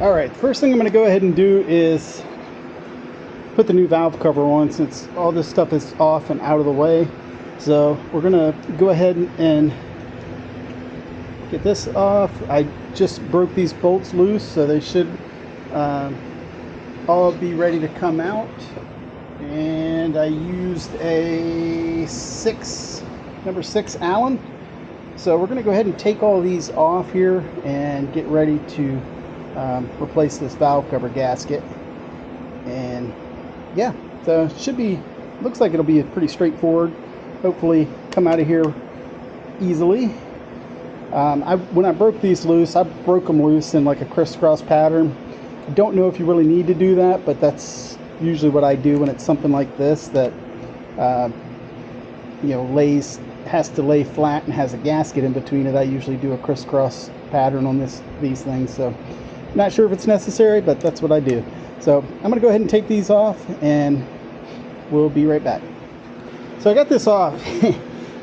Alright, the first thing I'm going to go ahead and do is put the new valve cover on, since all this stuff is off and out of the way. So we're going to go ahead and get this off. I just broke these bolts loose, so they should all be ready to come out. And I used a number 6 Allen. So we're going to go ahead and take all these off here and get ready to replace this valve cover gasket. And yeah, so it should be, looks like it'll be pretty straightforward. Hopefully come out of here easily. When I broke these loose, I broke them loose in like a crisscross pattern. I don't know if you really need to do that, but that's usually what I do when it's something like this that has to lay flat and has a gasket in between it. I usually do a crisscross pattern on these things. So not sure if it's necessary, but that's what I do. So I'm going to go ahead and take these off, and we'll be right back. So I got this off,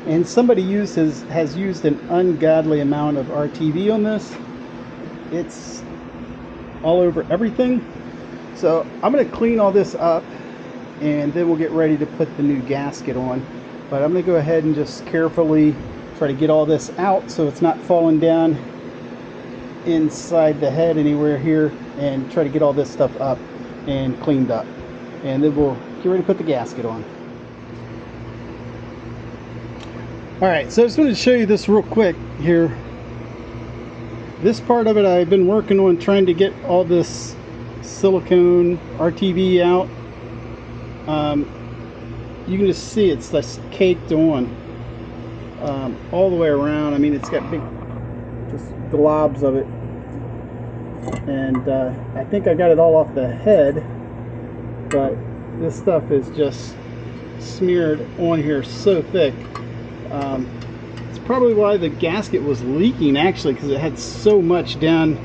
and somebody has used an ungodly amount of RTV on this. It's all over everything. So I'm going to clean all this up, and then we'll get ready to put the new gasket on. But I'm going to go ahead and just carefully try to get all this out so it's not falling down inside the head anywhere here, and try to get all this stuff up and cleaned up. And then we'll get ready to put the gasket on. Alright, so I just wanted to show you this real quick here. This part of it I've been working on, trying to get all this silicone RTV out. You can just see it's just caked on all the way around. I mean, it's got big just globs of it, and I think I got it all off the head, but this stuff is just smeared on here so thick. It's probably why the gasket was leaking, actually, because it had so much down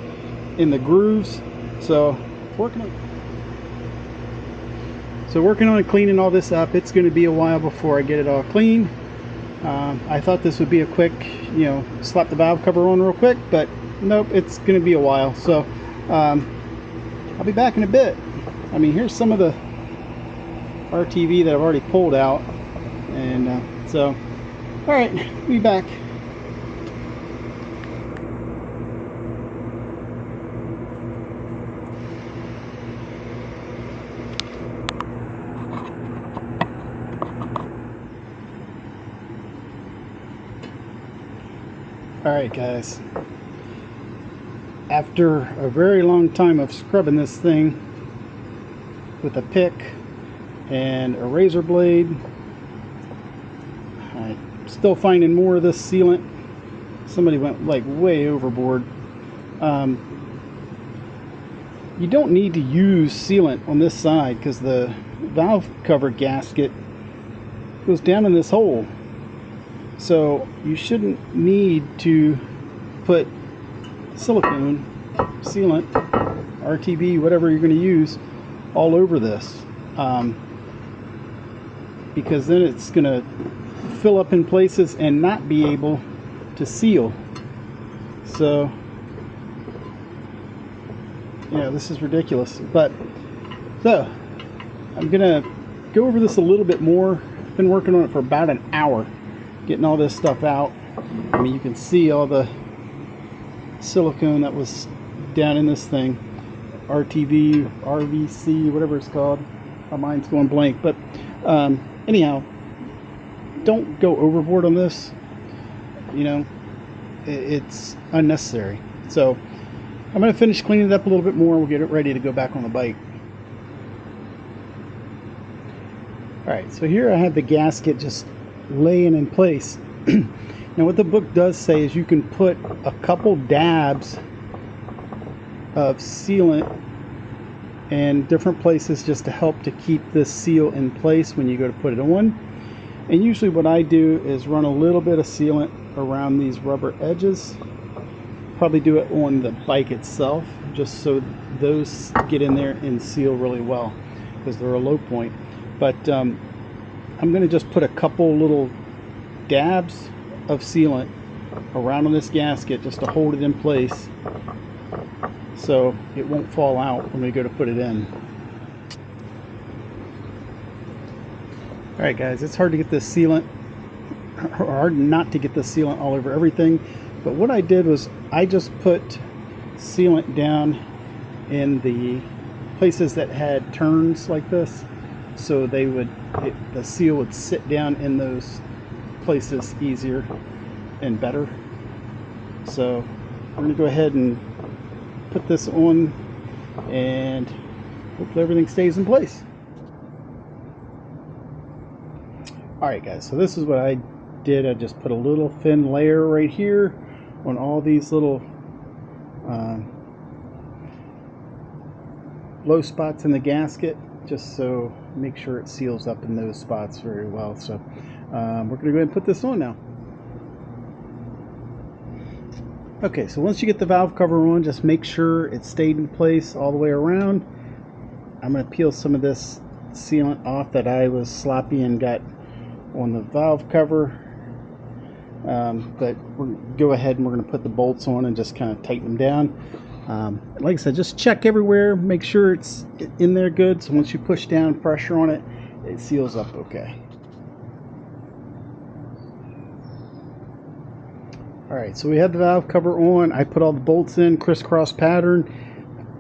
in the grooves. So working on cleaning all this up. It's going to be a while before I get it all clean. I thought this would be a quick, slap the valve cover on real quick, but nope, it's going to be a while. So I'll be back in a bit. I mean, here's some of the RTV that I've already pulled out, and so all right, be back. Alright guys, after a very long time of scrubbing this thing with a pick and a razor blade, I'm still finding more of this sealant. Somebody went like way overboard. You don't need to use sealant on this side because the valve cover gasket goes down in this hole. So you shouldn't need to put silicone, sealant, RTV, whatever you're going to use, all over this, because then it's going to fill up in places and not be able to seal. So this is ridiculous. But so I'm going to go over this a little bit more. I've been working on it for about an hour, getting all this stuff out. I mean, you can see all the silicone that was down in this thing, RTV, RVC, whatever it's called. My mind's going blank, but anyhow, don't go overboard on this. It's unnecessary. So I'm going to finish cleaning it up a little bit more. We'll get it ready to go back on the bike. Alright, so here I have the gasket just laying in place. Now what the book does say is you can put a couple dabs of sealant in different places just to help to keep this seal in place when you go to put it on. And usually what I do is run a little bit of sealant around these rubber edges. Probably do it on the bike itself, just so those get in there and seal really well, because they're a low point. But I'm going to just put a couple little dabs of sealant around on this gasket just to hold it in place, so it won't fall out when we go to put it in. Alright guys, it's hard to get this sealant, or hard not to get the sealant all over everything, but what I did was I just put sealant down in the places that had turns like this, so the seal would sit down in those places easier and better. So we're going to go ahead and put this on, and hopefully everything stays in place. Alright guys, so this is what I did. I just put a little thin layer right here on all these little low spots in the gasket, just so make sure it seals up in those spots very well. So we're going to go ahead and put this on now. Okay, so once you get the valve cover on, just make sure it stayed in place all the way around. I'm going to peel some of this sealant off that I was sloppy and got on the valve cover, but we're going to go ahead and we're going to put the bolts on and just kind of tighten them down. Like I said, just check everywhere, make sure it's in there good, so once you push down pressure on it, it seals up okay. Alright, so we have the valve cover on. I put all the bolts in, crisscross pattern.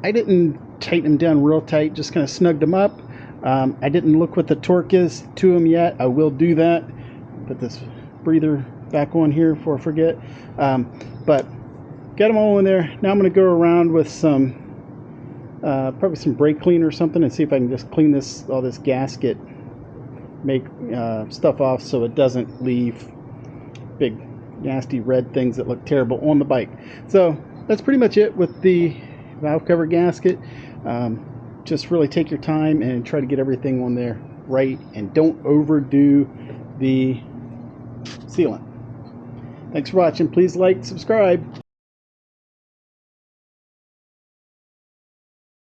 I didn't tighten them down real tight, just kind of snugged them up. I didn't look what the torque is to them yet. I will do that. Put this breather back on here before I forget. But got them all in there. Now I'm going to go around with some, probably some brake cleaner or something, and see if I can just clean all this gasket, make stuff off so it doesn't leave big nasty red things that look terrible on the bike. So that's pretty much it with the valve cover gasket. Just really take your time and try to get everything on there right, and don't overdo the sealant. Thanks for watching. Please like, subscribe.